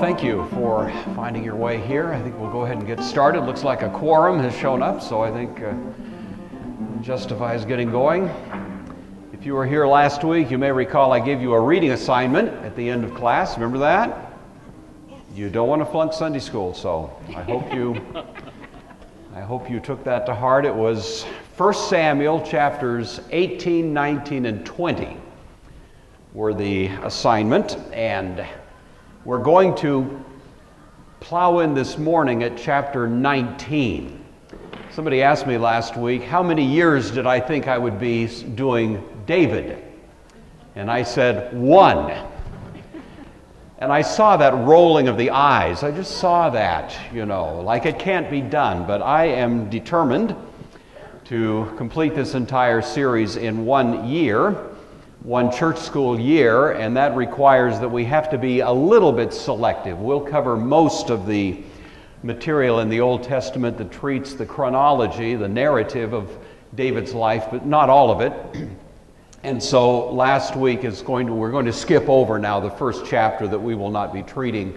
thank you for finding your way here. I think we'll go ahead and get started. Looks like a quorum has shown up, so I think it justifies getting going. If you were here last week, you may recall I gave you a reading assignment at the end of class. Remember that? You don't want to flunk Sunday school, so I hope you took that to heart. It was 1 Samuel chapters 18, 19, and 20 were the assignment, and we're going to plow in this morning at chapter 19. Somebody asked me last week, how many years did I think I would be doing David? And I said, 1. And I saw that rolling of the eyes. I just saw that, like it can't be done. But I am determined to complete this entire series in 1 year, one church school year, and that requires that we have to be a little bit selective. We'll cover most of the material in the Old Testament that treats the chronology, the narrative of David's life, but not all of it. And so last week we're going to skip over now the first chapter that we will not be treating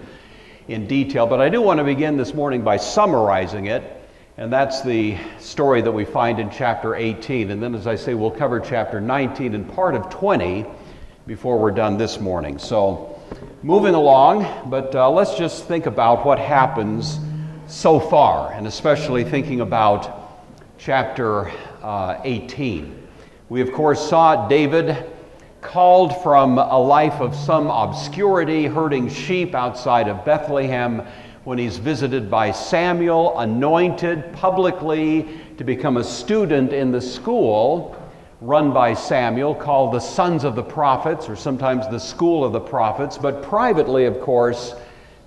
in detail. But I do want to begin this morning by summarizing it, and that's the story that we find in chapter 18. And then, as I say, we'll cover chapter 19 and part of 20 before we're done this morning. So moving along, but let's just think about what happens so far, and especially thinking about chapter 18. We, of course, saw David called from a life of some obscurity, herding sheep outside of Bethlehem, when he's visited by Samuel, anointed publicly to become a student in the school run by Samuel, called the Sons of the Prophets, or sometimes the School of the Prophets. But privately, of course,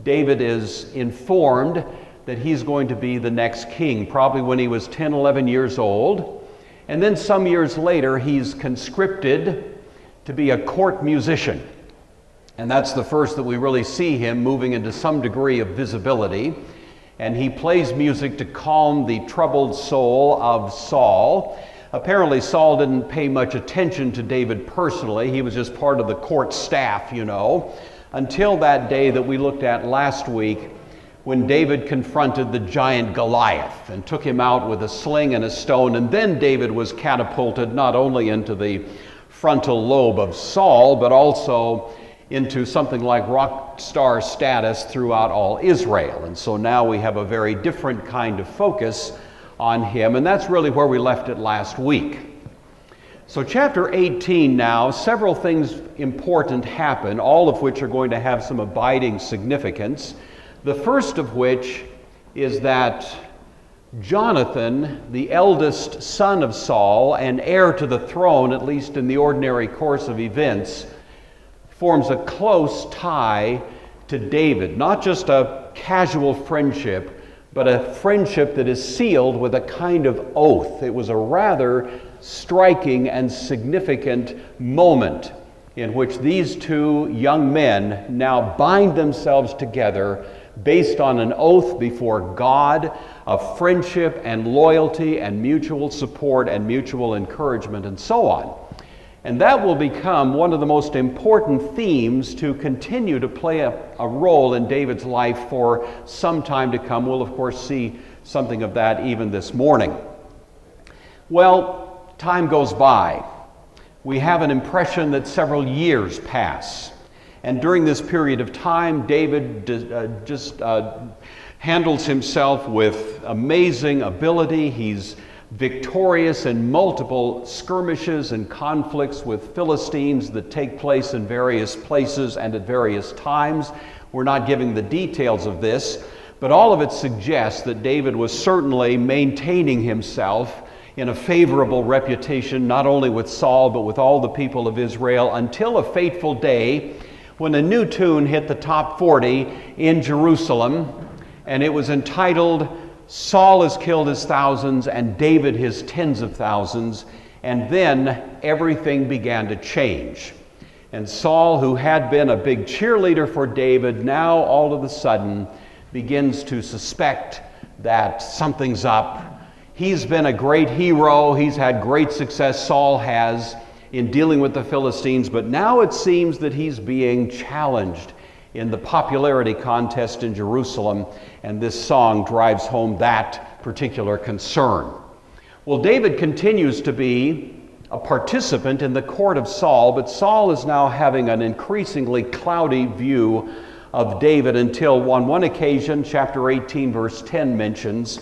David is informed that he's going to be the next king, probably when he was 10, 11 years old. And then some years later, he's conscripted to be a court musician. And that's the first that we really see him moving into some degree of visibility. And he plays music to calm the troubled soul of Saul. Apparently, Saul didn't pay much attention to David personally. He was just part of the court staff, until that day that we looked at last week, when David confronted the giant Goliath and took him out with a sling and a stone. And then David was catapulted not only into the frontal lobe of Saul, but also into something like rock star status throughout all Israel. And so now we have a very different kind of focus on him, and that's really where we left it last week. So chapter 18 now, several things important happen, all of which are going to have some abiding significance. The first of which is that Jonathan, the eldest son of Saul and heir to the throne, at least in the ordinary course of events, forms a close tie to David, not just a casual friendship, but a friendship that is sealed with a kind of oath. It was a rather striking and significant moment in which these two young men now bind themselves together based on an oath before God of friendship and loyalty and mutual support and mutual encouragement and so on. And that will become one of the most important themes to continue to play a role in David's life for some time to come. We'll, of course, see something of that even this morning. Well, time goes by. We have an impression that several years pass. And during this period of time, David handles himself with amazing ability. He's victorious in multiple skirmishes and conflicts with Philistines that take place in various places and at various times. We're not giving the details of this, but all of it suggests that David was certainly maintaining himself in a favorable reputation, not only with Saul, but with all the people of Israel, until a fateful day when a new tune hit the top 40 in Jerusalem, and it was entitled, Saul has killed his thousands and David his tens of thousands. And then everything began to change. And Saul, who had been a big cheerleader for David, now all of a sudden begins to suspect that something's up. He's been a great hero. He's had great success, Saul has, in dealing with the Philistines. But now it seems that he's being challenged in the popularity contest in Jerusalem, and this song drives home that particular concern. Well, David continues to be a participant in the court of Saul, but Saul is now having an increasingly cloudy view of David until on one occasion, chapter 18, verse 10 mentions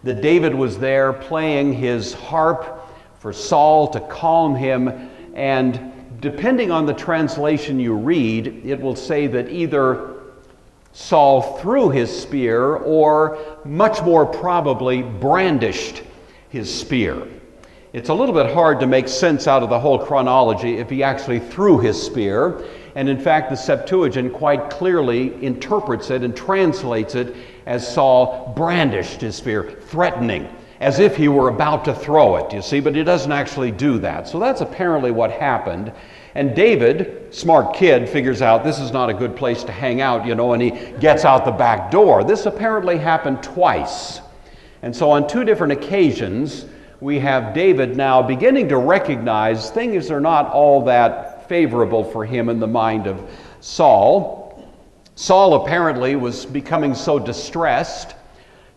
that David was there playing his harp for Saul to calm him, and depending on the translation you read, it will say that either Saul threw his spear or, much more probably, brandished his spear. It's a little bit hard to make sense out of the whole chronology if he actually threw his spear, and in fact the Septuagint quite clearly interprets it and translates it as Saul brandished his spear, threatening, as if he were about to throw it, you see, but he doesn't actually do that. So that's apparently what happened. And David, smart kid, figures out this is not a good place to hang out, you know, and he gets out the back door. This apparently happened twice. And so on two different occasions, we have David now beginning to recognize things are not all that favorable for him in the mind of Saul. Saul apparently was becoming so distressed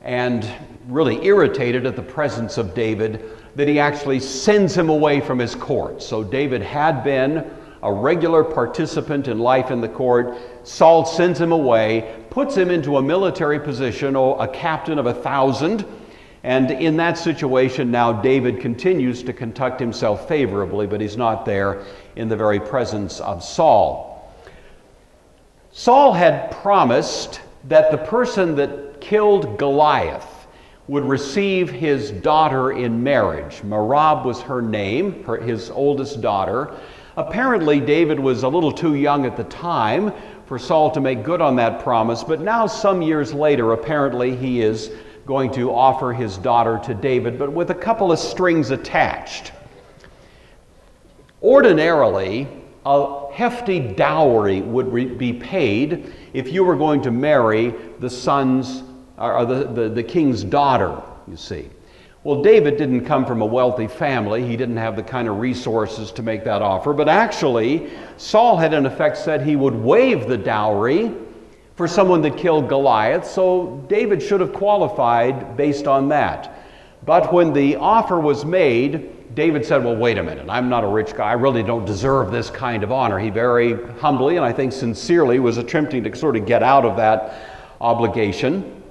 and really irritated at the presence of David that he actually sends him away from his court. So David had been a regular participant in life in the court. Saul sends him away, puts him into a military position, a captain of 1,000. And in that situation now David continues to conduct himself favorably, but he's not there in the very presence of Saul. Saul had promised that the person that killed Goliath would receive his daughter in marriage. Merab was her name, his oldest daughter. Apparently David was a little too young at the time for Saul to make good on that promise, but now some years later apparently he is going to offer his daughter to David, but with a couple of strings attached. Ordinarily, a hefty dowry would be paid if you were going to marry the son's or the king's daughter, you see. Well, David didn't come from a wealthy family. He didn't have the kind of resources to make that offer, but actually Saul had in effect said he would waive the dowry for someone that killed Goliath, so David should have qualified based on that. But when the offer was made, David said, well, wait a minute, I'm not a rich guy, I really don't deserve this kind of honor. He very humbly and I think sincerely was attempting to sort of get out of that obligation.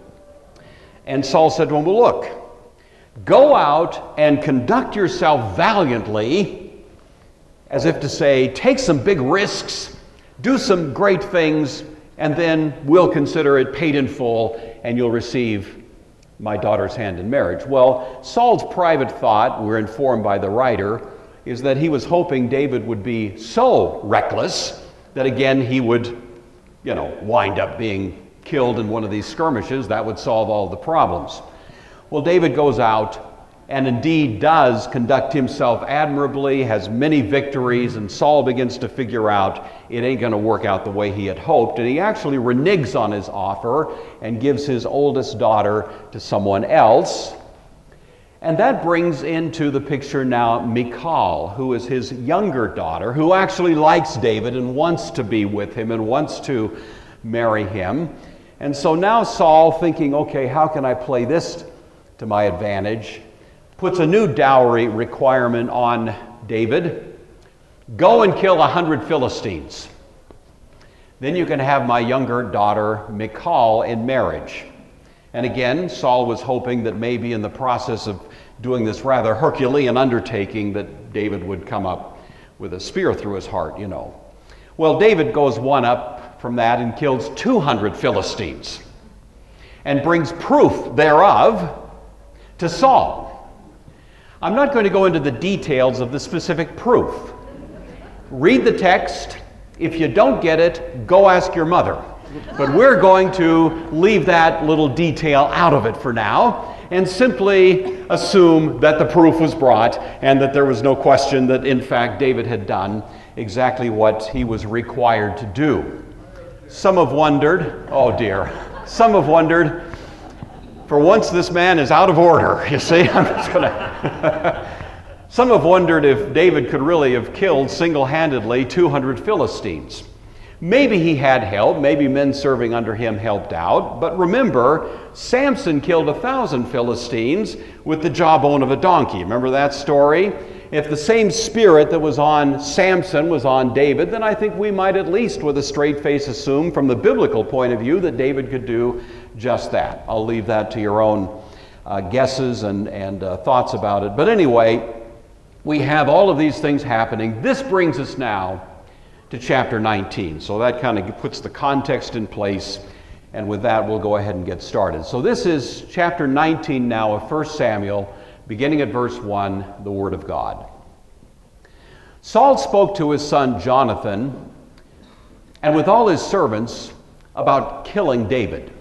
And Saul said to him, well, look, go out and conduct yourself valiantly, as if to say, take some big risks, do some great things, and then we'll consider it paid in full, and you'll receive my daughter's hand in marriage. Well, Saul's private thought, we're informed by the writer, is that he was hoping David would be so reckless that again he would, wind up being killed in one of these skirmishes. That would solve all the problems. Well, David goes out and indeed does conduct himself admirably, has many victories, and Saul begins to figure out it ain't going to work out the way he had hoped, and he actually reneges on his offer and gives his oldest daughter to someone else. And that brings into the picture now Michal, who is his younger daughter, who actually likes David and wants to be with him and wants to marry him. And so now Saul, thinking, okay, how can I play this to my advantage, puts a new dowry requirement on David. Go and kill 100 Philistines. Then you can have my younger daughter Michal in marriage. And again, Saul was hoping that maybe in the process of doing this rather Herculean undertaking that David would come up with a spear through his heart, Well, David goes one up from that and kills 200 Philistines and brings proof thereof to Saul. I'm not going to go into the details of the specific proof. Read the text. If you don't get it, go ask your mother. But we're going to leave that little detail out of it for now and simply assume that the proof was brought and that there was no question that in fact David had done exactly what he was required to do. Some have wondered, oh dear, some have wondered, for once this man is out of order, you see. I'm just going to... Some have wondered if David could really have killed single-handedly 200 Philistines. Maybe he had help, maybe men serving under him helped out, but remember, Samson killed 1,000 Philistines with the jawbone of a donkey. Remember that story? If the same spirit that was on Samson was on David, then I think we might at least with a straight face assume from the biblical point of view that David could do just that. I'll leave that to your own guesses and thoughts about it. But anyway, we have all of these things happening. This brings us now to chapter 19. So that kind of puts the context in place, and with that we'll go ahead and get started. So this is chapter 19 now of 1 Samuel, beginning at verse 1, the Word of God. Saul spoke to his son Jonathan and with all his servants about killing David.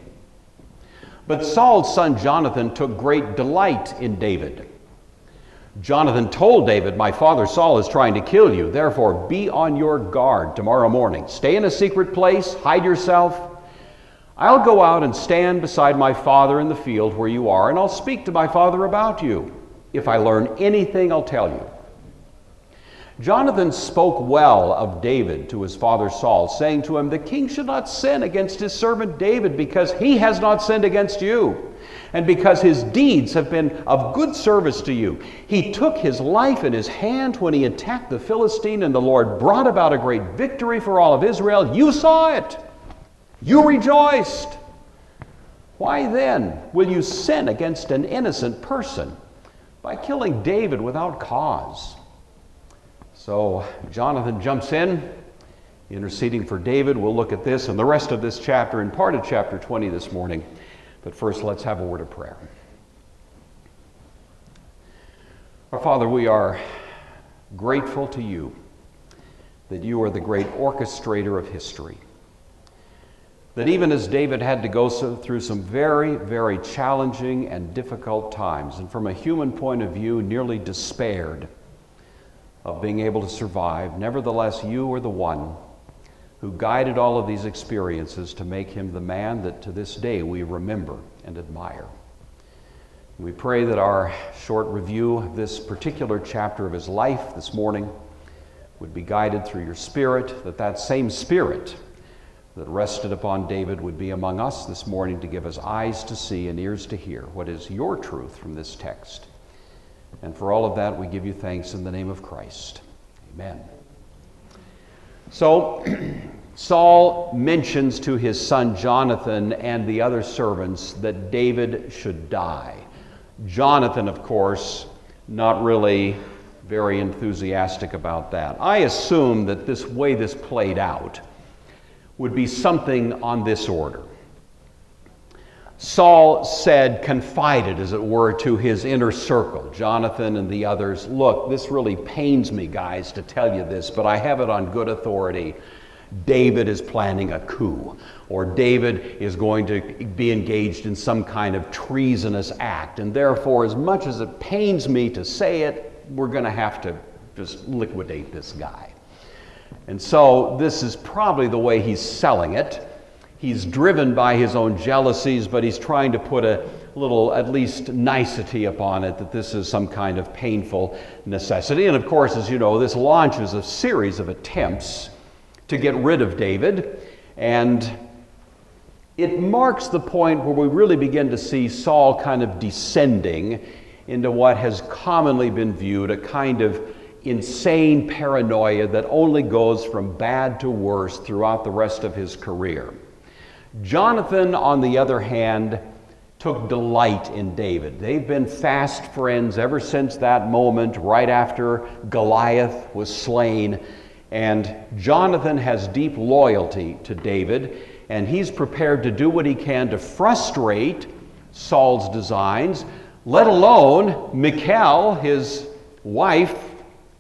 But Saul's son Jonathan took great delight in David. Jonathan told David, "My father Saul is trying to kill you. Therefore, be on your guard tomorrow morning. Stay in a secret place, hide yourself. I'll go out and stand beside my father in the field where you are, and I'll speak to my father about you. If I learn anything, I'll tell you." Jonathan spoke well of David to his father Saul, saying to him, "The king should not sin against his servant David, because he has not sinned against you, and because his deeds have been of good service to you. He took his life in his hand when he attacked the Philistine, and the Lord brought about a great victory for all of Israel. You saw it. You rejoiced. Why then will you sin against an innocent person by killing David without cause?" So Jonathan jumps in, interceding for David. We'll look at this and the rest of this chapter and part of chapter 20 this morning. But first, let's have a word of prayer. Our Father, we are grateful to you that you are the great orchestrator of history. That even as David had to go through some very, very challenging and difficult times, and from a human point of view, nearly despaired of being able to survive, nevertheless, you are the one who guided all of these experiences to make him the man that to this day we remember and admire. We pray that our short review of this particular chapter of his life this morning would be guided through your Spirit, that that same Spirit that rested upon David would be among us this morning to give us eyes to see and ears to hear what is your truth from this text. And for all of that, we give you thanks in the name of Christ. Amen. So, Saul mentions to his son Jonathan and the other servants that David should die. Jonathan, of course, not really very enthusiastic about that. I assume that this way this played out would be something on this order. Saul said, confided, as it were, to his inner circle, Jonathan and the others, "Look, this really pains me, guys, to tell you this, but I have it on good authority. David is planning a coup, or David is going to be engaged in some kind of treasonous act, and therefore, as much as it pains me to say it, we're going to have to just liquidate this guy." And so this is probably the way he's selling it. He's driven by his own jealousies, but he's trying to put a little, at least, nicety upon it, that this is some kind of painful necessity. And of course, as you know, this launches a series of attempts to get rid of David. And it marks the point where we really begin to see Saul kind of descending into what has commonly been viewed a kind of insane paranoia that only goes from bad to worse throughout the rest of his career. Jonathan, on the other hand, took delight in David. They've been fast friends ever since that moment, right after Goliath was slain. And Jonathan has deep loyalty to David, and he's prepared to do what he can to frustrate Saul's designs, let alone Michal, his wife,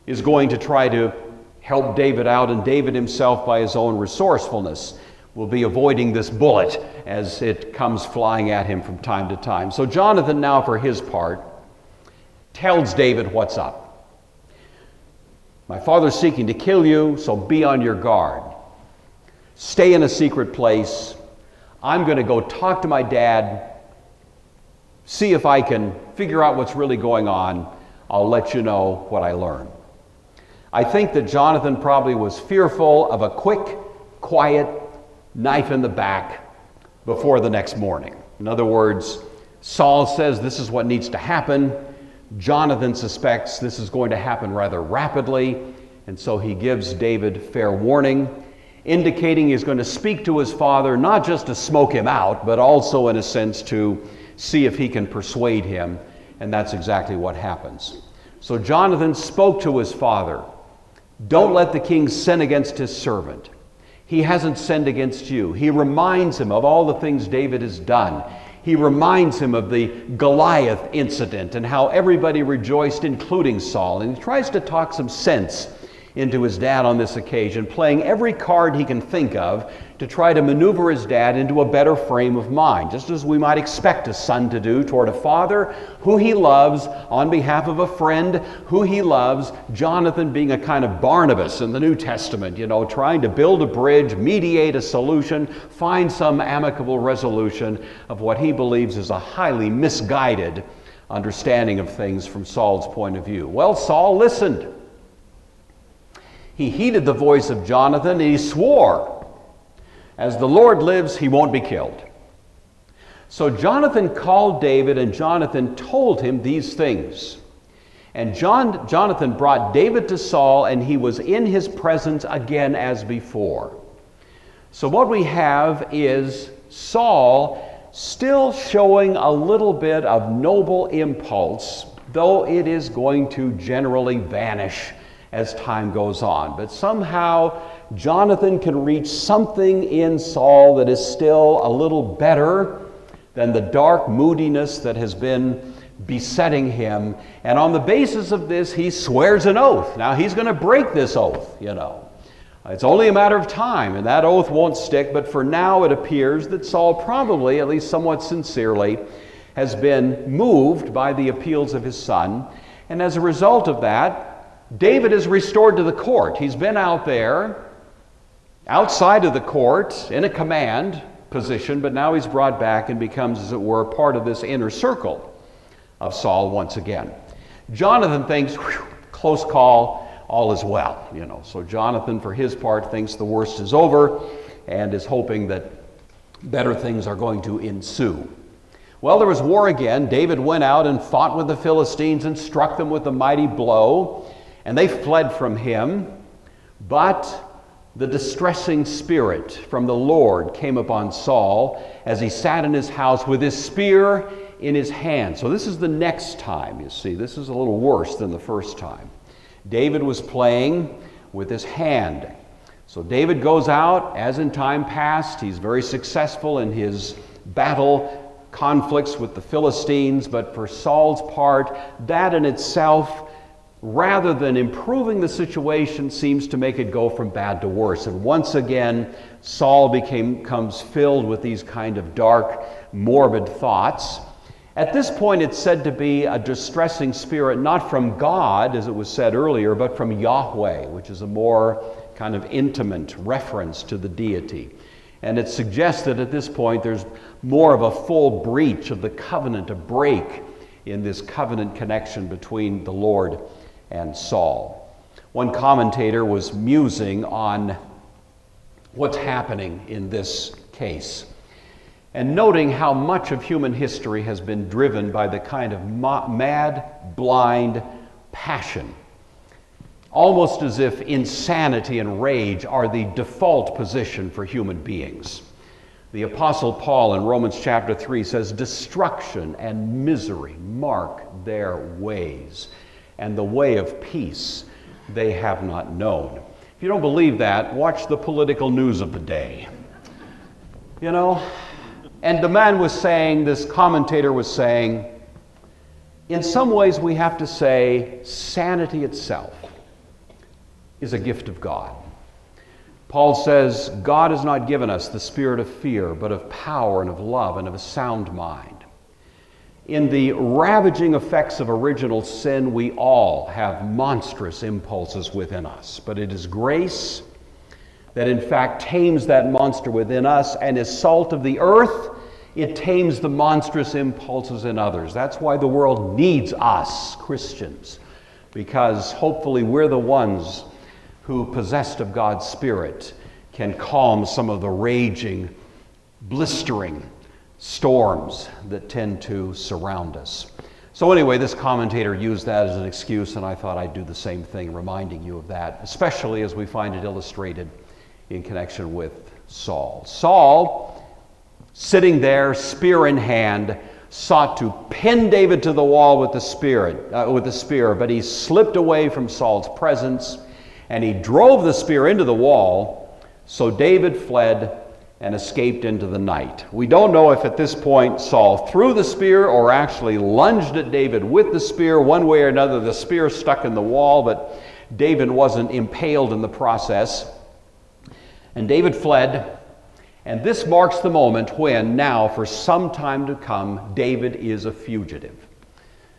is going to try to help David out, and David himself, by his own resourcefulness, will be avoiding this bullet as it comes flying at him from time to time. So Jonathan now, for his part, tells David what's up. "My father's seeking to kill you, so be on your guard. Stay in a secret place. I'm going to go talk to my dad, see if I can figure out what's really going on. I'll let you know what I learn." I think that Jonathan probably was fearful of a quick quiet, knife in the back before the next morning. In other words, Saul says this is what needs to happen. Jonathan suspects this is going to happen rather rapidly, and so he gives David fair warning, indicating he's going to speak to his father, not just to smoke him out, but also in a sense to see if he can persuade him, and that's exactly what happens. So Jonathan spoke to his father. Don't let the king sin against his servant. He hasn't sinned against you. He reminds him of all the things David has done. He reminds him of the Goliath incident and how everybody rejoiced, including Saul. And he tries to talk some sense into his dad on this occasion, playing every card he can think of to try to maneuver his dad into a better frame of mind, just as we might expect a son to do toward a father who he loves on behalf of a friend who he loves, Jonathan being a kind of Barnabas in the New Testament, trying to build a bridge, mediate a solution, find some amicable resolution of what he believes is a highly misguided understanding of things from Saul's point of view. Well, Saul listened. He heeded the voice of Jonathan, and he swore, as the Lord lives, he won't be killed. So Jonathan called David, and Jonathan told him these things. And Jonathan brought David to Saul, and he was in his presence again as before. So what we have is Saul still showing a little bit of noble impulse, though it is going to generally vanish as time goes on. But somehow Jonathan can reach something in Saul that is still a little better than the dark moodiness that has been besetting him. And on the basis of this, he swears an oath. Now he's going to break this oath, It's only a matter of time, and that oath won't stick. But for now, it appears that Saul probably, at least somewhat sincerely, has been moved by the appeals of his son. And as a result of that, David is restored to the court. He's been out there, outside of the court, in a command position, but now he's brought back and becomes, as it were, part of this inner circle of Saul once again. Jonathan thinks, close call, all is well, So Jonathan, for his part, thinks the worst is over and is hoping that better things are going to ensue. Well, there was war again. David went out and fought with the Philistines and struck them with a mighty blow. And they fled from him, but the distressing spirit from the Lord came upon Saul as he sat in his house with his spear in his hand. So this is the next time, you see. This is a little worse than the first time. David was playing with his hand. So David goes out, as in time past. He's very successful in his battle conflicts with the Philistines, but for Saul's part, that in itself, rather than improving the situation, seems to make it go from bad to worse. And once again, Saul becomes filled with these kind of dark, morbid thoughts. At this point, it's said to be a distressing spirit, not from God, as it was said earlier, but from Yahweh, which is a more kind of intimate reference to the deity. And it suggests that at this point, there's more of a full breach of the covenant, a break in this covenant connection between the Lord and Saul. One commentator was musing on what's happening in this case and noting how much of human history has been driven by the kind of mad, blind passion, almost as if insanity and rage are the default position for human beings. The Apostle Paul in Romans chapter 3 says, "Destruction and misery mark their ways, and the way of peace they have not known." If you don't believe that, watch the political news of the day. And the man was saying, this commentator was saying, in some ways we have to say sanity itself is a gift of God. Paul says, God has not given us the spirit of fear, but of power and of love and of a sound mind. In the ravaging effects of original sin, we all have monstrous impulses within us. But it is grace that in fact tames that monster within us, and as salt of the earth, it tames the monstrous impulses in others. That's why the world needs us, Christians, because hopefully we're the ones who, possessed of God's Spirit, can calm some of the raging, blistering storms that tend to surround us. So anyway, this commentator used that as an excuse, and I thought I'd do the same thing, reminding you of that, especially as we find it illustrated in connection with Saul. Saul, sitting there, spear in hand, sought to pin David to the wall with the spear, but he slipped away from Saul's presence, and he drove the spear into the wall, so David fled and escaped into the night. We don't know if at this point Saul threw the spear or actually lunged at David with the spear. One way or another, the spear stuck in the wall, but David wasn't impaled in the process. And David fled, and this marks the moment when, now for some time to come, David is a fugitive.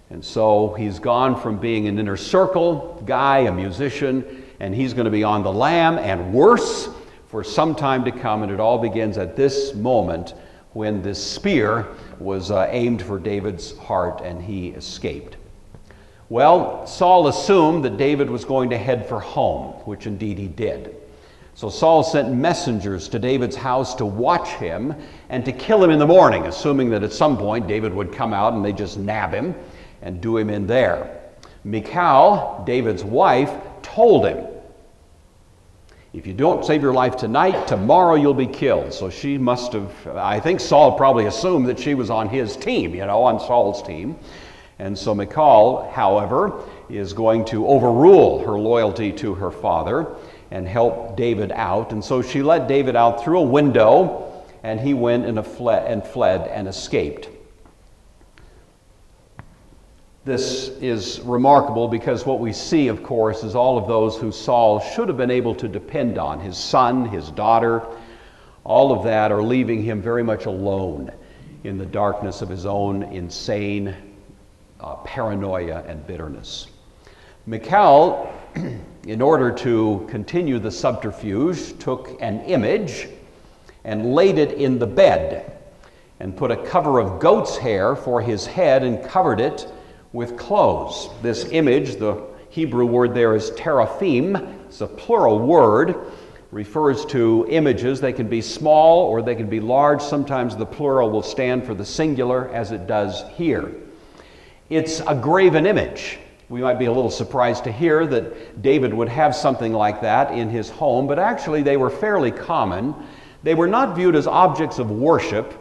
And so he's gone from being an inner circle guy, a musician, and he's going to be on the lam, and worse, for some time to come, and it all begins at this moment when this spear was aimed for David's heart and he escaped. Well, Saul assumed that David was going to head for home, which indeed he did. So Saul sent messengers to David's house to watch him and to kill him in the morning, assuming that at some point David would come out and they just nab him and do him in there. Michal, David's wife, told him, if you don't save your life tonight, tomorrow you'll be killed. So she must have, I think Saul probably assumed that she was on his team, on Saul's team. And so Michal, however, is going to overrule her loyalty to her father and help David out. And so she let David out through a window, and he went and fled and escaped. This is remarkable because what we see, of course, is all of those who Saul should have been able to depend on. His son, his daughter, all of that are leaving him very much alone in the darkness of his own insane paranoia and bitterness. Michal, in order to continue the subterfuge, took an image and laid it in the bed and put a cover of goat's hair for his head and covered it with clothes. This image, the Hebrew word there is teraphim, it's a plural word, refers to images. They can be small or they can be large. Sometimes the plural will stand for the singular, as it does here. It's a graven image. We might be a little surprised to hear that David would have something like that in his home, but actually they were fairly common. They were not viewed as objects of worship,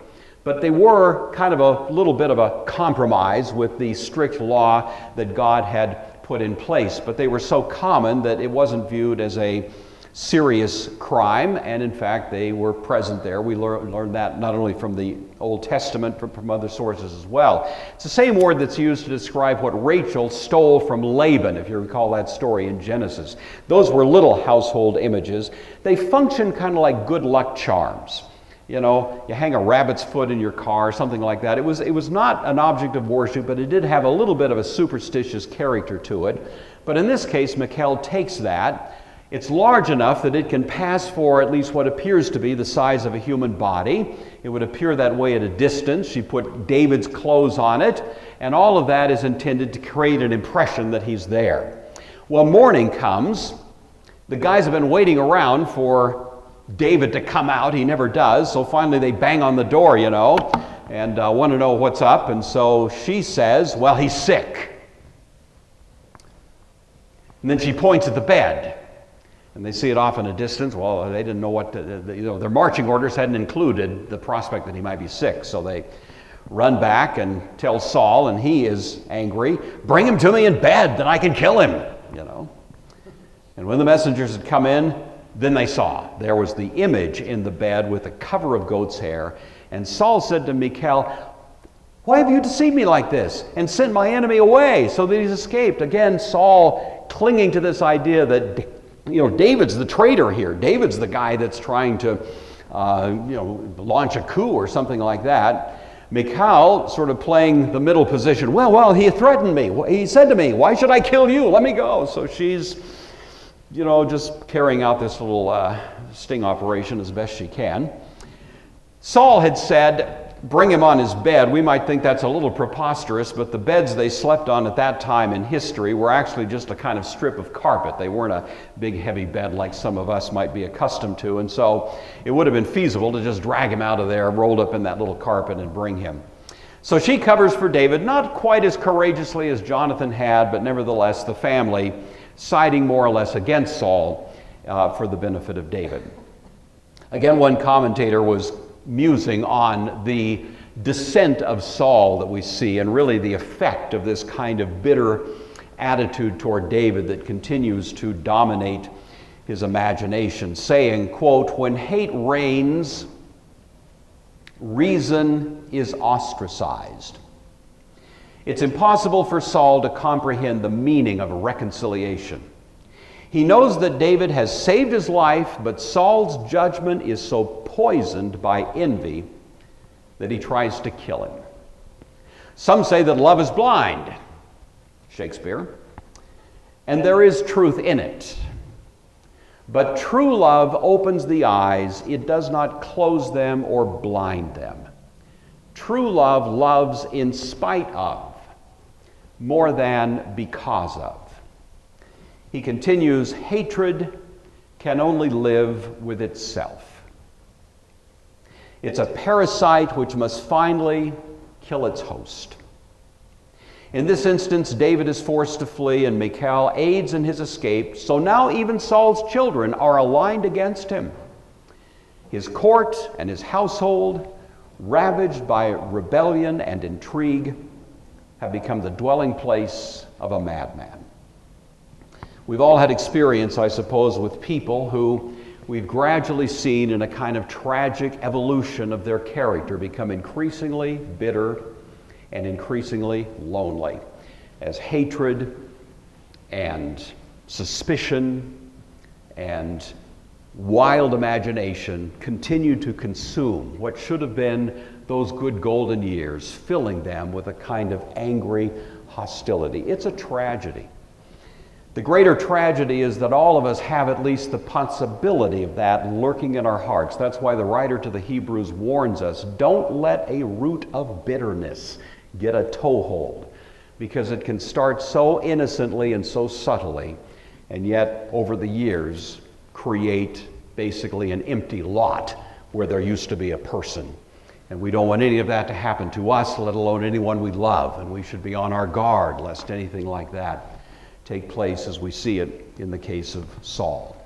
but they were kind of a little bit of a compromise with the strict law that God had put in place. But they were so common that it wasn't viewed as a serious crime, and in fact they were present there. We learned that not only from the Old Testament, but from other sources as well. It's the same word that's used to describe what Rachel stole from Laban, if you recall that story in Genesis. Those were little household images. They function kind of like good luck charms. You hang a rabbit's foot in your car, something like that. It was not an object of worship, but it did have a little bit of a superstitious character to it. But in this case, Michal takes that. It's large enough that it can pass for at least what appears to be the size of a human body. It would appear that way at a distance. She put David's clothes on it, and all of that is intended to create an impression that he's there. Well, morning comes. The guys have been waiting around for David to come out. He never does. So finally they bang on the door, and want to know what's up. And so she says, well, he's sick. And then she points at the bed. And they see it off in a distance. Well, they didn't know what their marching orders hadn't included the prospect that he might be sick. So they run back and tell Saul, and he is angry. Bring him to me in bed, then I can kill him, And when the messengers had come in, then they saw there was the image in the bed with a cover of goat's hair. And Saul said to Michal, why have you deceived me like this and sent my enemy away so that he's escaped? Again, Saul clinging to this idea that, David's the traitor here. David's the guy that's trying to, launch a coup or something like that. Michal sort of playing the middle position. Well, he threatened me. He said to me, why should I kill you? Let me go. So she's just carrying out this little sting operation as best she can. Saul had said, bring him on his bed. We might think that's a little preposterous, but the beds they slept on at that time in history were actually just a kind of strip of carpet. They weren't a big heavy bed like some of us might be accustomed to, and so it would have been feasible to just drag him out of there, rolled up in that little carpet, and bring him. So she covers for David, not quite as courageously as Jonathan had, but nevertheless the family siding more or less against Saul for the benefit of David. Again, one commentator was musing on the descent of Saul that we see, and really the effect of this kind of bitter attitude toward David that continues to dominate his imagination, saying, quote, "When hate reigns, reason is ostracized. It's impossible for Saul to comprehend the meaning of reconciliation. He knows that David has saved his life, but Saul's judgment is so poisoned by envy that he tries to kill him. Some say that love is blind," Shakespeare, "and there is truth in it. But true love opens the eyes, it does not close them or blind them. True love loves in spite of, more than because of." He continues, "Hatred can only live with itself. It's a parasite which must finally kill its host." In this instance, David is forced to flee, and Michal aids in his escape, so now even Saul's children are aligned against him. His court and his household, ravaged by rebellion and intrigue, have become the dwelling place of a madman. We've all had experience, I suppose, with people who we've gradually seen in a kind of tragic evolution of their character become increasingly bitter and increasingly lonely, as hatred and suspicion and wild imagination continue to consume what should have been those good golden years, filling them with a kind of angry hostility. It's a tragedy. The greater tragedy is that all of us have at least the possibility of that lurking in our hearts. That's why the writer to the Hebrews warns us, don't let a root of bitterness get a toehold, because it can start so innocently and so subtly, and yet over the years create basically an empty lot where there used to be a person. And we don't want any of that to happen to us, let alone anyone we love, and we should be on our guard lest anything like that take place as we see it in the case of Saul.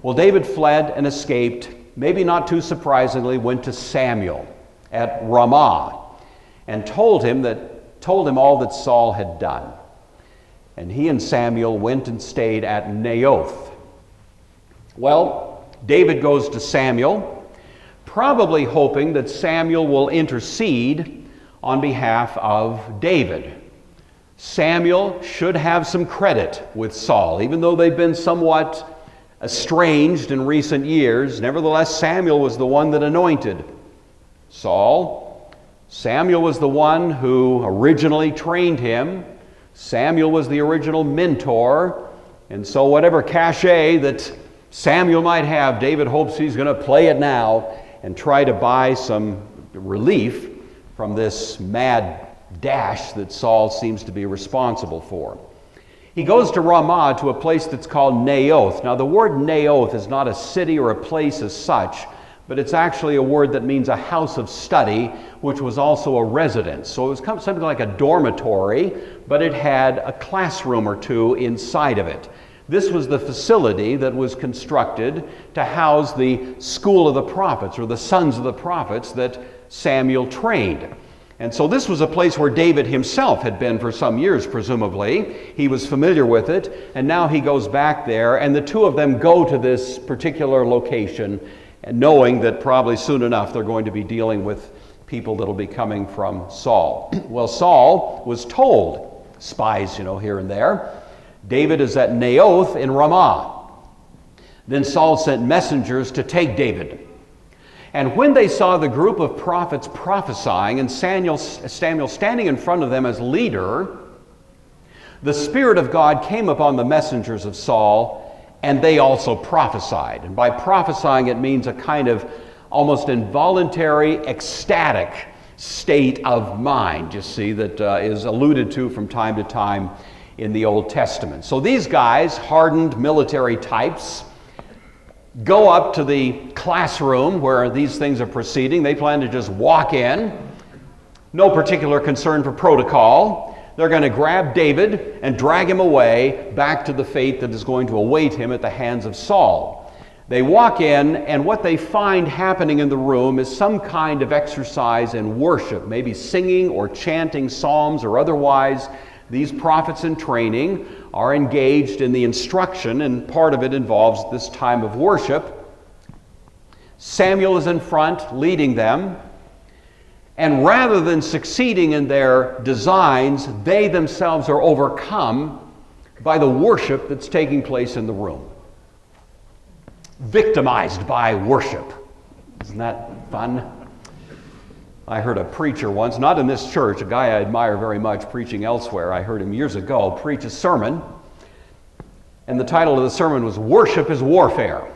Well, David fled and escaped, maybe not too surprisingly, went to Samuel at Ramah and told him all that Saul had done. And he and Samuel went and stayed at Naioth. Well, David goes to Samuel, probably hoping that Samuel will intercede on behalf of David. Samuel should have some credit with Saul, even though they've been somewhat estranged in recent years. Nevertheless, Samuel was the one that anointed Saul. Samuel was the one who originally trained him. Samuel was the original mentor. And so whatever cachet that Samuel might have, David hopes he's going to play it now and try to buy some relief from this mad dash that Saul seems to be responsible for. He goes to Ramah, to a place that's called Naioth. Now, the word Naioth is not a city or a place as such, but it's actually a word that means a house of study, which was also a residence. So it was something like a dormitory, but it had a classroom or two inside of it. This was the facility that was constructed to house the school of the prophets, or the sons of the prophets that Samuel trained. And so this was a place where David himself had been for some years, presumably. He was familiar with it, and now he goes back there, and the two of them go to this particular location, and knowing that probably soon enough they're going to be dealing with people that'll be coming from Saul. Well, Saul was told, spies, here and there, David is at Naioth in Ramah. Then Saul sent messengers to take David. And when they saw the group of prophets prophesying and Samuel standing in front of them as leader, the Spirit of God came upon the messengers of Saul, and they also prophesied. And by prophesying, it means a kind of almost involuntary, ecstatic state of mind, you see, that is alluded to from time to time in the Old Testament. So these guys, hardened military types, go up to the classroom where these things are proceeding. They plan to just walk in. No particular concern for protocol. They're going to grab David and drag him away back to the fate that is going to await him at the hands of Saul. They walk in, and what they find happening in the room is some kind of exercise in worship, maybe singing or chanting psalms or otherwise. These prophets in training are engaged in the instruction, and part of it involves this time of worship. Samuel is in front, leading them. And rather than succeeding in their designs, they themselves are overcome by the worship that's taking place in the room. Victimized by worship. Isn't that fun? I heard a preacher once, not in this church, a guy I admire very much preaching elsewhere. I heard him years ago preach a sermon, and the title of the sermon was "Worship is Warfare."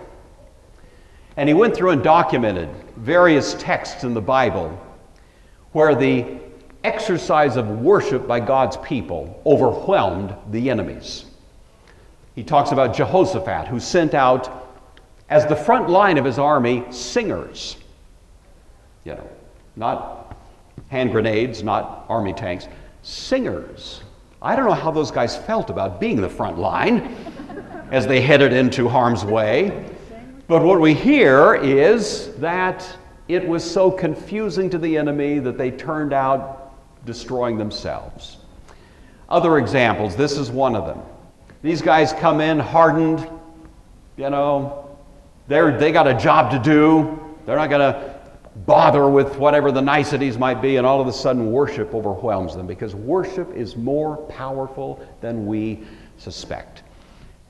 And he went through and documented various texts in the Bible where the exercise of worship by God's people overwhelmed the enemies. He talks about Jehoshaphat, who sent out as the front line of his army singers. Not hand grenades, not army tanks, singers. I don't know how those guys felt about being the front line as they headed into harm's way. But what we hear is that it was so confusing to the enemy that they turned out destroying themselves. Other examples, this is one of them. These guys come in hardened, they got a job to do. They're not going to bother with whatever the niceties might be, and all of a sudden worship overwhelms them, because worship is more powerful than we suspect.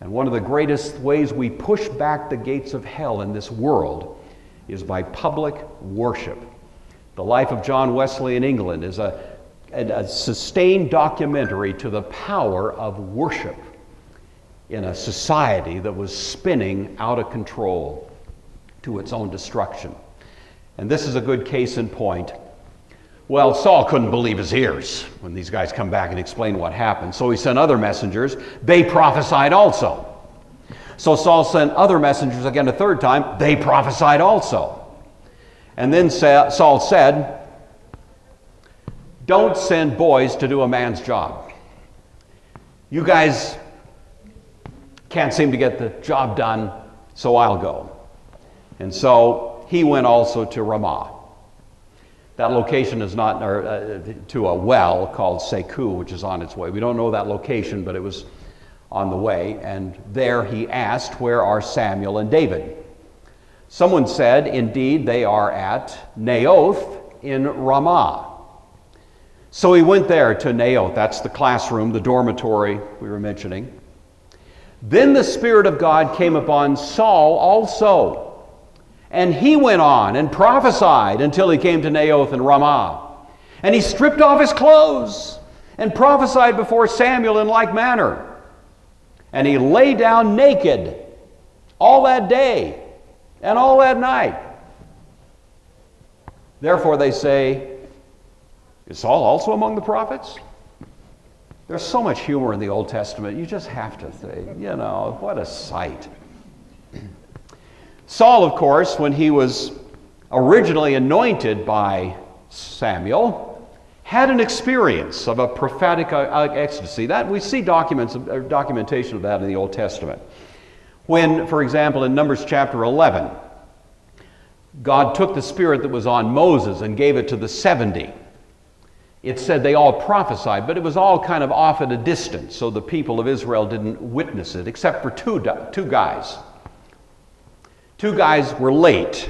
And one of the greatest ways we push back the gates of hell in this world is by public worship. The life of John Wesley in England is a sustained documentary to the power of worship in a society that was spinning out of control to its own destruction. And this is a good case in point. Well, Saul couldn't believe his ears when these guys come back and explain what happened. So he sent other messengers. They prophesied also. So Saul sent other messengers again a third time. They prophesied also. And then Saul said, "Don't send boys to do a man's job. You guys can't seem to get the job done, so I'll go." And so he went also to Ramah. That location is not to a well called Seku, which is on its way. We don't know that location, but it was on the way. And there he asked, "Where are Samuel and David?" Someone said, "Indeed, they are at Naoth in Ramah." So he went there to Naoth. That's the classroom, the dormitory we were mentioning. Then the Spirit of God came upon Saul also. And he went on and prophesied until he came to Naoth and Ramah. And he stripped off his clothes and prophesied before Samuel in like manner. And he lay down naked all that day and all that night. Therefore they say, "Is Saul also among the prophets?" There's so much humor in the Old Testament, you just have to say, what a sight. Saul, of course, when he was originally anointed by Samuel, had an experience of a prophetic ecstasy. That we see documentation of that in the Old Testament. When, for example, in Numbers chapter 11, God took the spirit that was on Moses and gave it to the 70. It said they all prophesied, but it was all kind of off at a distance, so the people of Israel didn't witness it, except for two guys. Two guys were late,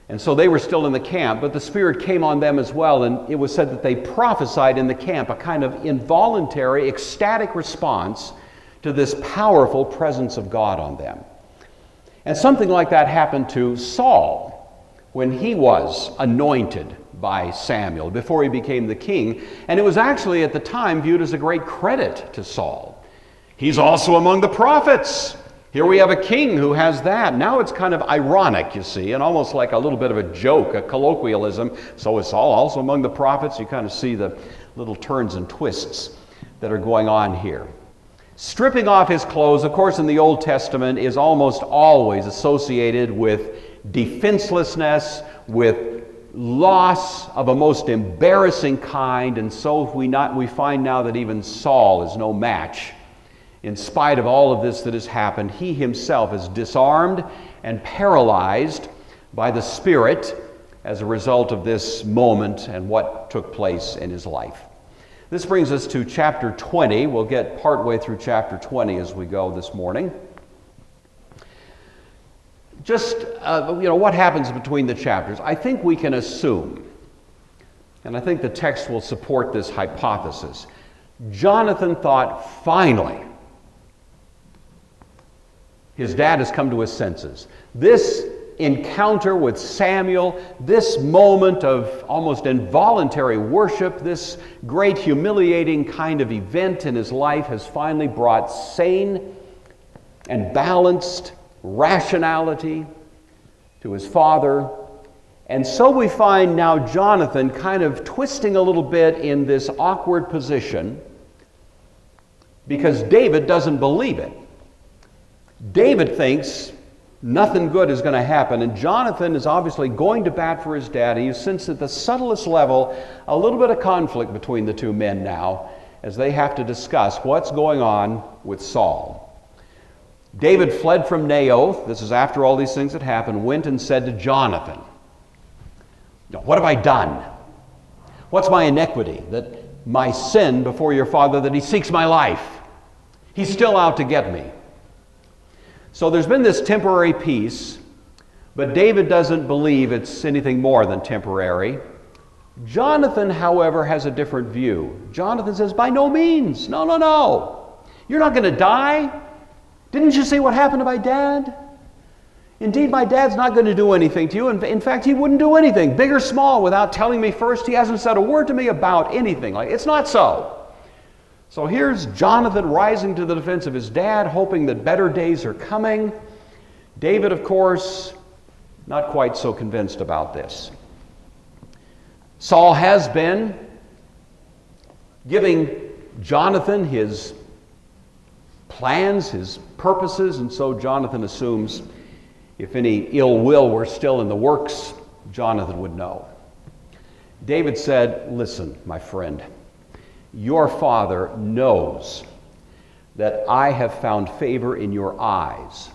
and so they were still in the camp, but the Spirit came on them as well, and it was said that they prophesied in the camp, a kind of involuntary, ecstatic response to this powerful presence of God on them. And something like that happened to Saul when he was anointed by Samuel, before he became the king, and it was actually at the time viewed as a great credit to Saul. He's also among the prophets. Here we have a king who has that. Now it's kind of ironic, you see, and almost like a little bit of a joke, a colloquialism. So is Saul also among the prophets. You kind of see the little turns and twists that are going on here. Stripping off his clothes, of course, in the Old Testament is almost always associated with defenselessness, with loss of a most embarrassing kind, and so we find now that even Saul is no match. In spite of all of this that has happened, he himself is disarmed and paralyzed by the Spirit as a result of this moment and what took place in his life. This brings us to chapter 20. We'll get partway through chapter 20 as we go this morning. Just, what happens between the chapters? I think we can assume, and I think the text will support this hypothesis. Jonathan thought, finally, his dad has come to his senses. This encounter with Samuel, this moment of almost involuntary worship, this great humiliating kind of event in his life has finally brought sane and balanced rationality to his father. And so we find now Jonathan kind of twisting a little bit in this awkward position because David doesn't believe it. David thinks nothing good is going to happen, and Jonathan is obviously going to bat for his dad. You sense at the subtlest level a little bit of conflict between the two men now as they have to discuss what's going on with Saul. David fled from Naioth. This is after all these things had happened, went and said to Jonathan, "What have I done? What's my iniquity? That my sin before your father, that he seeks my life. He's still out to get me." So there's been this temporary peace, but David doesn't believe it's anything more than temporary. Jonathan, however, has a different view. Jonathan says, "By no means. No. You're not going to die. Didn't you see what happened to my dad? Indeed, my dad's not going to do anything to you. In fact, he wouldn't do anything, big or small, without telling me first. He hasn't said a word to me about anything. It's not so." So here's Jonathan rising to the defense of his dad, hoping that better days are coming. David, of course, not quite so convinced about this. Saul has been giving Jonathan his plans, his purposes, and so Jonathan assumes if any ill will were still in the works, Jonathan would know. David said, "Listen, my friend, your father knows that I have found favor in your eyes.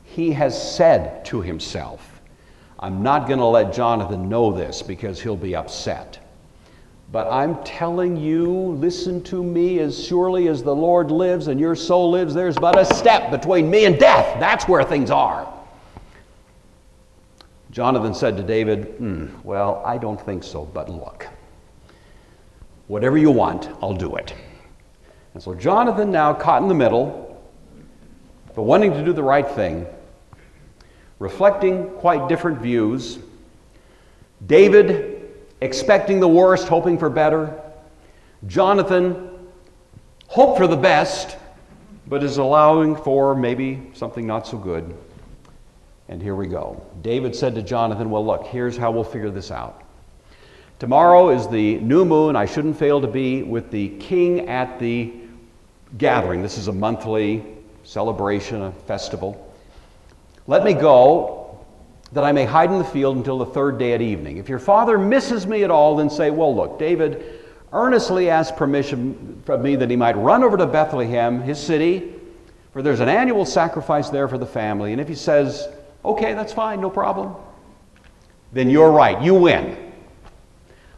He has said to himself, I'm not going to let Jonathan know this because he'll be upset. But I'm telling you, listen to me, as surely as the Lord lives and your soul lives, there's but a step between me and death. That's where things are." Jonathan said to David, "Well, I don't think so, but look. Whatever you want, I'll do it." And so Jonathan, now caught in the middle, but wanting to do the right thing, reflecting quite different views. David expecting the worst, hoping for better. Jonathan hoped for the best, but is allowing for maybe something not so good. And here we go. David said to Jonathan, "Well, look, here's how we'll figure this out. Tomorrow is the new moon. I shouldn't fail to be with the king at the gathering." This is a monthly celebration, a festival. "Let me go, that I may hide in the field until the third day at evening. If your father misses me at all, then say, well, look, David earnestly asked permission from me that he might run over to Bethlehem, his city, for there's an annual sacrifice there for the family. And if he says, okay, that's fine, no problem, then you're right, you win.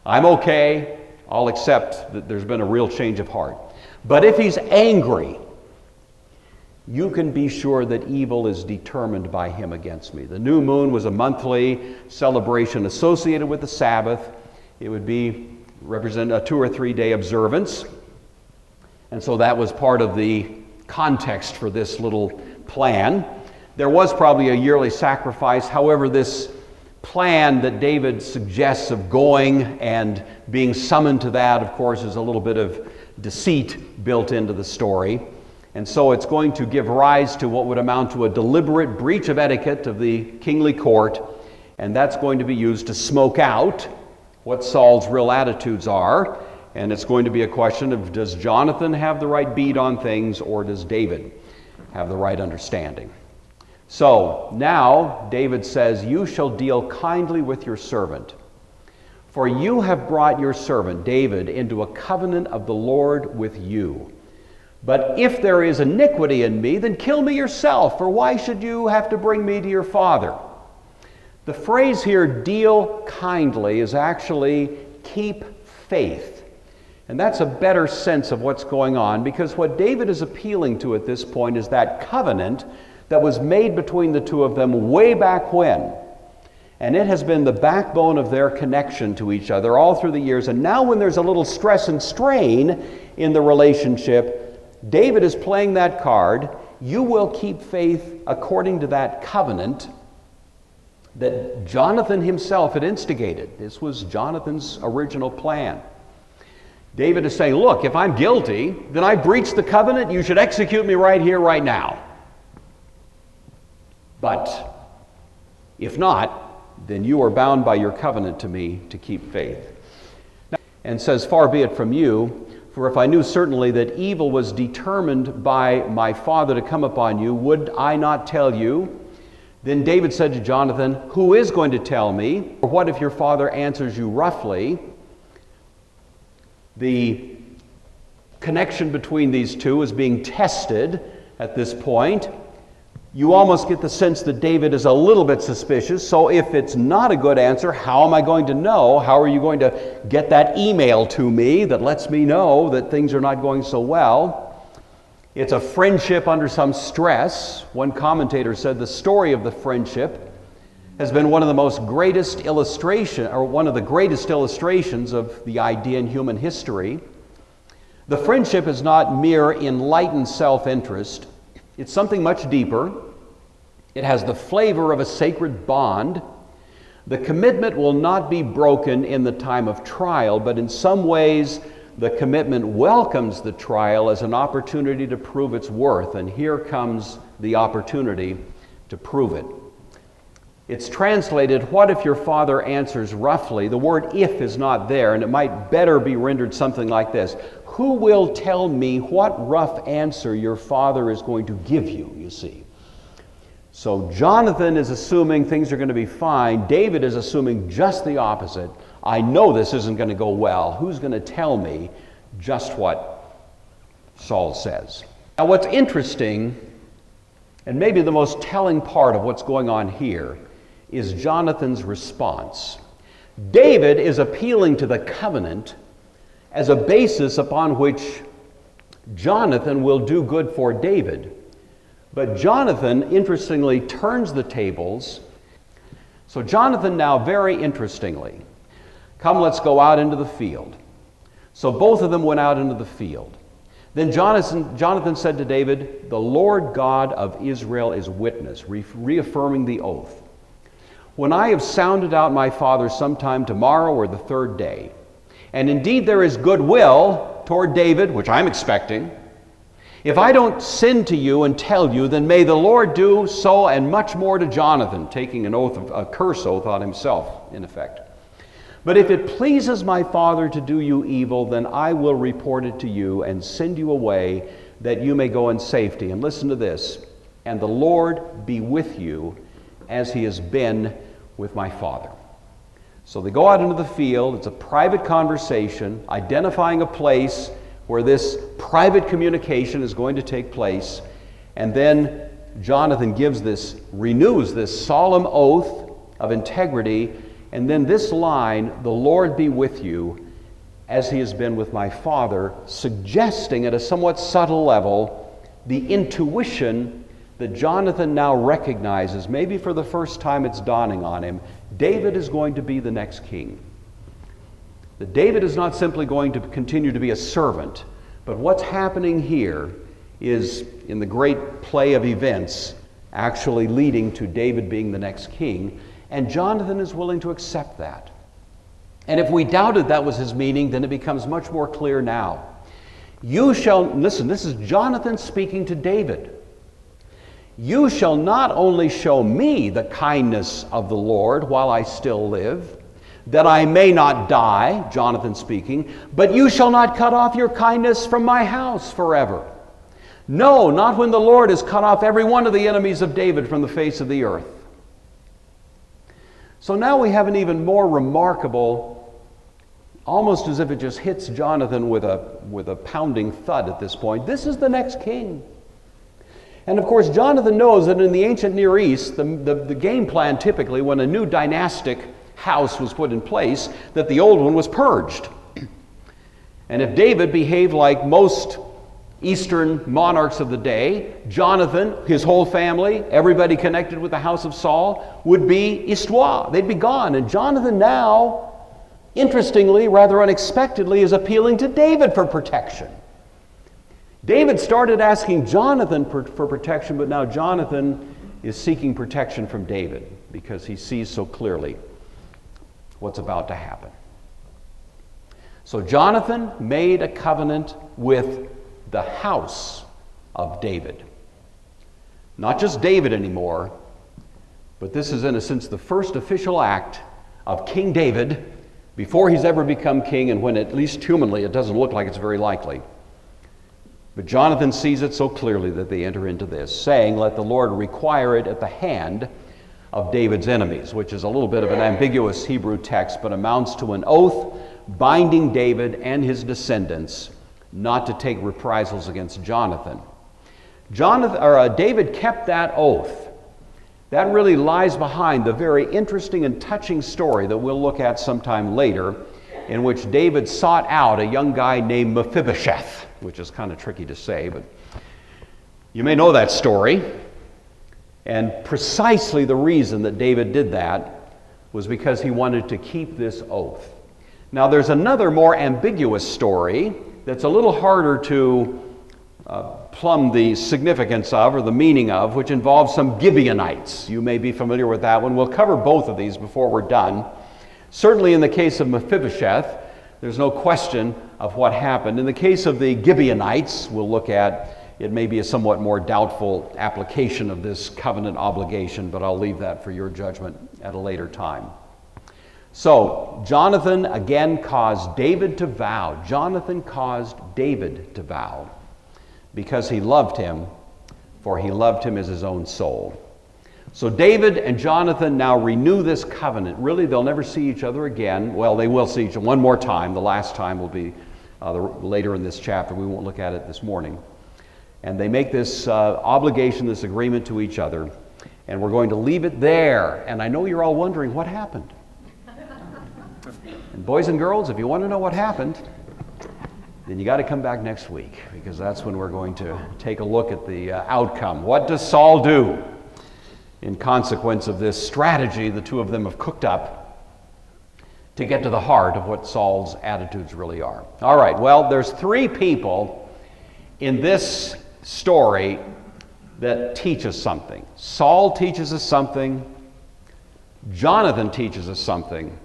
I'm okay, I'll accept that there's been a real change of heart. But if he's angry, you can be sure that evil is determined by him against me." The new moon was a monthly celebration associated with the Sabbath. It would represent a 2 or 3 day observance. And so that was part of the context for this little plan. There was probably a yearly sacrifice. However, this plan that David suggests of going and being summoned to that, of course, is a little bit of deceit built into the story. And so it's going to give rise to what would amount to a deliberate breach of etiquette of the kingly court, and that's going to be used to smoke out what Saul's real attitudes are. And it's going to be a question of, does Jonathan have the right bead on things, or does David have the right understanding? So now David says, "You shall deal kindly with your servant, for you have brought your servant David into a covenant of the Lord with you. But if there is iniquity in me, then kill me yourself, for why should you have to bring me to your father?" The phrase here, "deal kindly," is actually "keep faith." And that's a better sense of what's going on, because what David is appealing to at this point is that covenant that was made between the two of them way back when. And it has been the backbone of their connection to each other all through the years. And now when there's a little stress and strain in the relationship, David is playing that card. You will keep faith according to that covenant that Jonathan himself had instigated. This was Jonathan's original plan. David is saying, look, if I'm guilty, then I breached the covenant. You should execute me right here, right now. But if not, then you are bound by your covenant to me to keep faith. And says, "Far be it from you, for if I knew certainly that evil was determined by my father to come upon you, would I not tell you?" Then David said to Jonathan, "Who is going to tell me? Or what if your father answers you roughly?" The connection between these two is being tested at this point. You almost get the sense that David is a little bit suspicious. So if it's not a good answer, how am I going to know? How are you going to get that email to me that lets me know that things are not going so well? It's a friendship under some stress. One commentator said the story of the friendship has been one of the greatest illustrations of the idea in human history. The friendship is not mere enlightened self-interest. It's something much deeper. It has the flavor of a sacred bond. The commitment will not be broken in the time of trial, but in some ways the commitment welcomes the trial as an opportunity to prove its worth, and here comes the opportunity to prove it. It's translated, "What if your father answers roughly?" The word "if" is not there, and it might better be rendered something like this: "Who will tell me what rough answer your father is going to give you," you see. So Jonathan is assuming things are going to be fine. David is assuming just the opposite. I know this isn't going to go well. Who's going to tell me just what Saul says? Now what's interesting, and maybe the most telling part of what's going on here, is Jonathan's response. David is appealing to the covenant as a basis upon which Jonathan will do good for David. But Jonathan, interestingly, turns the tables. So Jonathan now, very interestingly, "Come, let's go out into the field." So both of them went out into the field. Then Jonathan said to David, "The Lord God of Israel is witness," reaffirming the oath. "When I have sounded out my father sometime tomorrow or the third day, and indeed there is goodwill toward David," which I'm expecting, "if I don't send to you and tell you, then may the Lord do so and much more to Jonathan," taking an oath, a curse oath on himself, in effect. "But if it pleases my father to do you evil, then I will report it to you and send you away that you may go in safety." And listen to this: "And the Lord be with you as he has been with my father." So they go out into the field. It's a private conversation, identifying a place where this private communication is going to take place. And then Jonathan renews this solemn oath of integrity. And then this line, "The Lord be with you as he has been with my father," suggesting at a somewhat subtle level the intuition that Jonathan now recognizes, maybe for the first time it's dawning on him, David is going to be the next king. That David is not simply going to continue to be a servant, but what's happening here is, in the great play of events, actually leading to David being the next king, and Jonathan is willing to accept that. And if we doubted that was his meaning, then it becomes much more clear now. You shall, listen, this is Jonathan speaking to David. You shall not only show me the kindness of the Lord while I still live, that I may not die, Jonathan speaking, but you shall not cut off your kindness from my house forever. No, not when the Lord has cut off every one of the enemies of David from the face of the earth. So now we have an even more remarkable, almost as if it just hits Jonathan with a pounding thud at this point. This is the next king. And of course, Jonathan knows that in the ancient Near East, the game plan typically, when a new dynastic house was put in place, that the old one was purged. And if David behaved like most Eastern monarchs of the day, Jonathan, his whole family, everybody connected with the house of Saul, would be histoire. They'd be gone. And Jonathan now, interestingly, rather unexpectedly, is appealing to David for protection. David started asking Jonathan for protection, but now Jonathan is seeking protection from David because he sees so clearly what's about to happen. So Jonathan made a covenant with the house of David. Not just David anymore, but this is in a sense the first official act of King David before he's ever become king, and when at least humanly it doesn't look like it's very likely. But Jonathan sees it so clearly that they enter into this, saying, let the Lord require it at the hand of David's enemies, which is a little bit of an ambiguous Hebrew text, but amounts to an oath binding David and his descendants not to take reprisals against Jonathan. David kept that oath. That really lies behind the very interesting and touching story that we'll look at sometime later, in which David sought out a young guy named Mephibosheth, which is kind of tricky to say, but you may know that story. And precisely the reason that David did that was because he wanted to keep this oath. Now there's another more ambiguous story that's a little harder to plumb the significance of or the meaning of, which involves some Gibeonites. You may be familiar with that one. We'll cover both of these before we're done. Certainly in the case of Mephibosheth, there's no question of what happened. In the case of the Gibeonites, we'll look at, it may be a somewhat more doubtful application of this covenant obligation, but I'll leave that for your judgment at a later time. So, Jonathan again caused David to vow. Jonathan caused David to vow because he loved him, for he loved him as his own soul. So David and Jonathan now renew this covenant. Really, they'll never see each other again. Well, they will see each other one more time. The last time will be later in this chapter. We won't look at it this morning. And they make this obligation, this agreement to each other. And we're going to leave it there. And I know you're all wondering what happened. And boys and girls, if you want to know what happened, then you got to come back next week, because that's when we're going to take a look at the outcome. What does Saul do in consequence of this strategy the two of them have cooked up to get to the heart of what Saul's attitudes really are? All right, well, there's three people in this story that teach us something. Saul teaches us something, Jonathan teaches us something,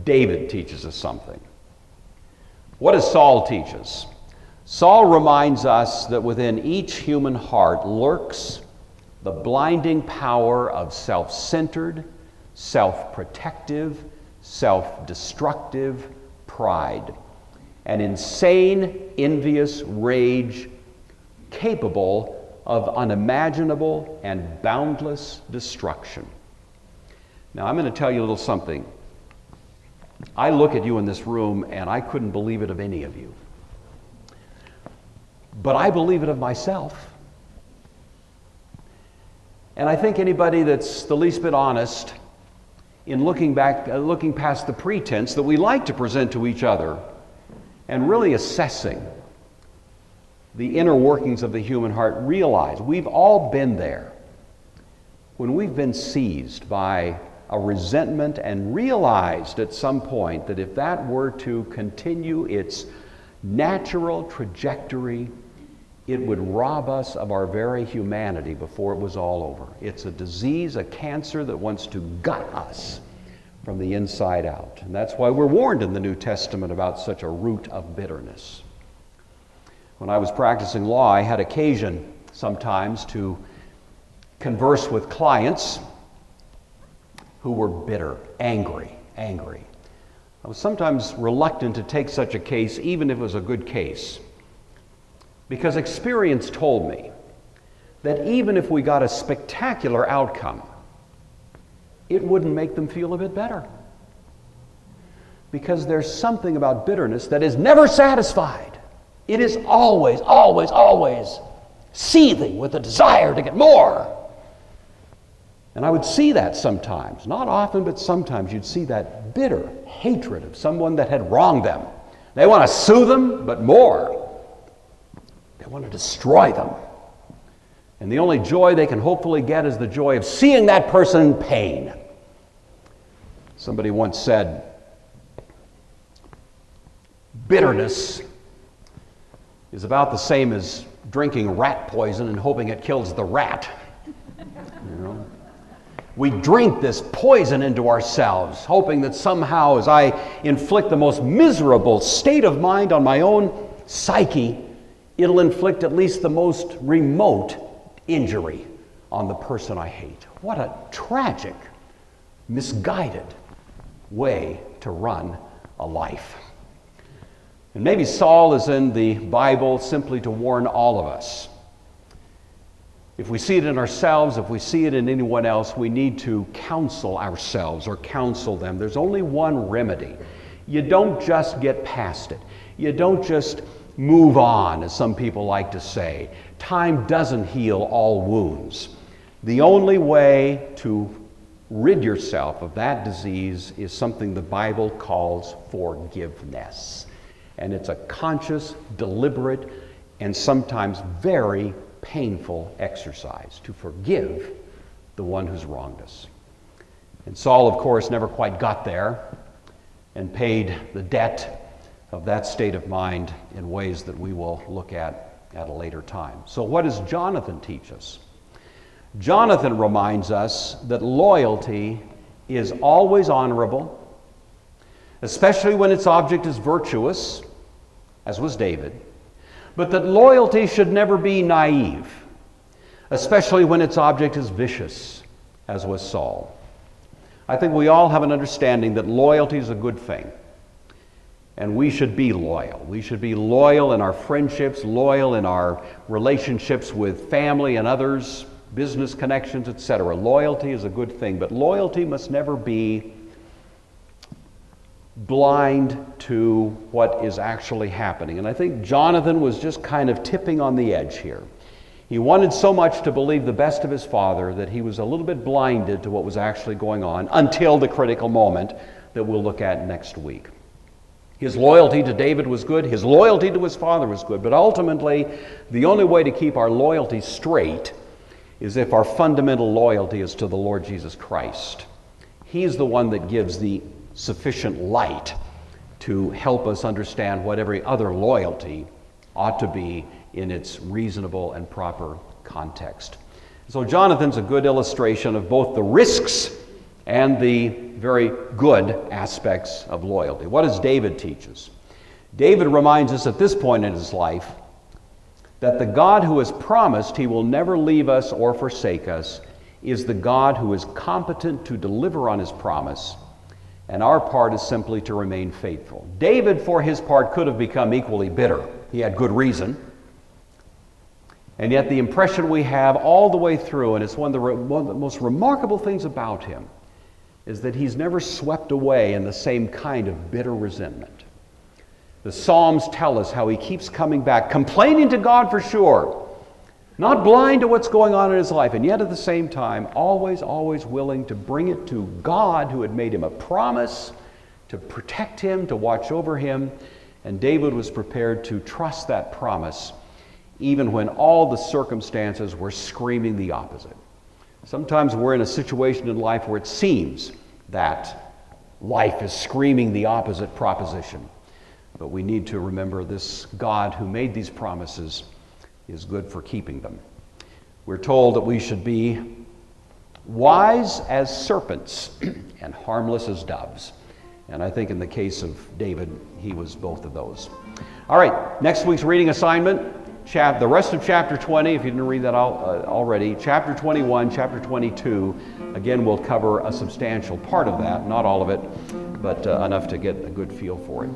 David teaches us something. What does Saul teach us? Saul reminds us that within each human heart lurks the blinding power of self-centered, self-protective, self-destructive pride, an insane, envious rage capable of unimaginable and boundless destruction. Now, I'm going to tell you a little something. I look at you in this room and I couldn't believe it of any of you. But I believe it of myself. And I think anybody that's the least bit honest in looking past the pretense that we like to present to each other and really assessing the inner workings of the human heart, realize we've all been there when we've been seized by a resentment and realized at some point that if that were to continue its natural trajectory, it would rob us of our very humanity before it was all over. It's a disease, a cancer that wants to gut us from the inside out. And that's why we're warned in the New Testament about such a root of bitterness. When I was practicing law, I had occasion sometimes to converse with clients who were bitter, angry. I was sometimes reluctant to take such a case, even if it was a good case, because experience told me that even if we got a spectacular outcome, it wouldn't make them feel a bit better. Because there's something about bitterness that is never satisfied. It is always seething with a desire to get more. And I would see that sometimes, not often, but sometimes you'd see that bitter hatred of someone that had wronged them. They want to sue them, but more. They want to destroy them. And the only joy they can hopefully get is the joy of seeing that person in pain. Somebody once said, bitterness is about the same as drinking rat poison and hoping it kills the rat. You know? We drink this poison into ourselves, hoping that somehow, as I inflict the most miserable state of mind on my own psyche, it'll inflict at least the most remote injury on the person I hate. What a tragic, misguided way to run a life. And maybe Saul is in the Bible simply to warn all of us. If we see it in ourselves, if we see it in anyone else, we need to counsel ourselves or counsel them. There's only one remedy. You don't just get past it. You don't just move on, as some people like to say. Time doesn't heal all wounds. The only way to rid yourself of that disease is something the Bible calls forgiveness. And it's a conscious, deliberate, and sometimes very painful exercise to forgive the one who's wronged us. And Saul, of course, never quite got there and paid the debt of that state of mind in ways that we will look at a later time. So what does Jonathan teach us? Jonathan reminds us that loyalty is always honorable, especially when its object is virtuous, as was David, but that loyalty should never be naive, especially when its object is vicious, as was Saul. I think we all have an understanding that loyalty is a good thing, and we should be loyal. We should be loyal in our friendships, loyal in our relationships with family and others, business connections, etc. Loyalty is a good thing, but loyalty must never be blind to what is actually happening. And I think Jonathan was just kind of tipping on the edge here. He wanted so much to believe the best of his father that he was a little bit blinded to what was actually going on until the critical moment that we'll look at next week. His loyalty to David was good. His loyalty to his father was good. But ultimately, the only way to keep our loyalty straight is if our fundamental loyalty is to the Lord Jesus Christ. He's the one that gives the sufficient light to help us understand what every other loyalty ought to be in its reasonable and proper context. So Jonathan's a good illustration of both the risks and the very good aspects of loyalty. What does David teach us? David reminds us at this point in his life that the God who has promised he will never leave us or forsake us is the God who is competent to deliver on his promise, and our part is simply to remain faithful. David, for his part, could have become equally bitter. He had good reason. And yet the impression we have all the way through, and it's one of the most remarkable things about him, is that he's never swept away in the same kind of bitter resentment. The Psalms tell us how he keeps coming back, complaining to God for sure, not blind to what's going on in his life, and yet at the same time, always willing to bring it to God who had made him a promise to protect him, to watch over him. And David was prepared to trust that promise even when all the circumstances were screaming the opposite. Sometimes we're in a situation in life where it seems that life is screaming the opposite proposition. But we need to remember this God who made these promises is good for keeping them. We're told that we should be wise as serpents and harmless as doves. And I think in the case of David, he was both of those. All right, next week's reading assignment, the rest of chapter 20, if you didn't read that already, chapter 21, chapter 22, again, we'll cover a substantial part of that, not all of it, but enough to get a good feel for it.